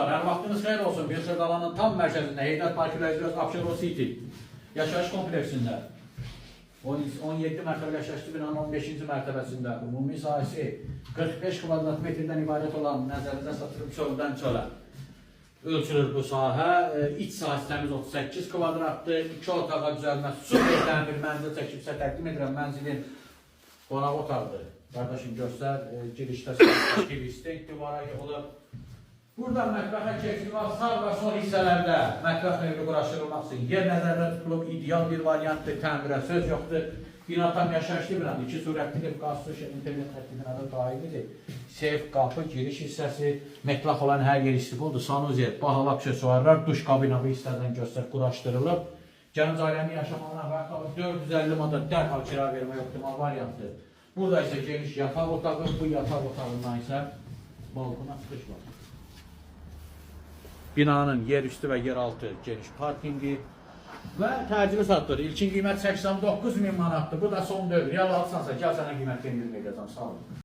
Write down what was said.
Hər vaxtınız xeyir olsun. Bir Xırdalanın tam mərkəzində Heydər Park ilə üzrə Abşeron City yaşayış kompleksində 17 mərtəbəli yaşayışlı binanın 15-ci mərtəbəsində ümumi sahəsi 45 kvadrat metrdən ibarət olan nəzərinizə satılıb çöldən çölə ölçülür bu sahə. İç sahəsi təmiz 38 kvadratdır. 2 otağa düzəlmə super təmir mənzil çəkibsə təqdim edirəm. Mənzilin qonaq otaqdır. Qardaşım göstər, girişdə stilist divara olub. Burada mətbəxə keçid var, sağ və sol hissələrdə mətbəx növü quraşdırılmaq üçün yer nəzərdə tutulub, ideal bir variantdır, təmirə söz yoxdur. Bina tam yaşayışlı binadır, 2 surətlidir, qaz, su, internet xətti binada daimidir. Seyf, qapı, giriş hissəsi, metlaq olan hər yer istiqoldur, sanuzer, bahalı aksesuarlar, duş kabinavı hissədən göstər quraşdırılıb. Gənc ailənin yaşamağına və 450 manat dərhal kira vermək optimal variantdır. Burada isə geniş yataq otağı, bu yataq otağından isə balkona çıxış var. Binanın yer üstü və yer altı geniş parkingi və təcili satılır. İlkin qiymət 89.000 manatdır. Bu da son dövr. Ya alsansa, gəl sənə qiymət endirməyəcəm. Sağ olun.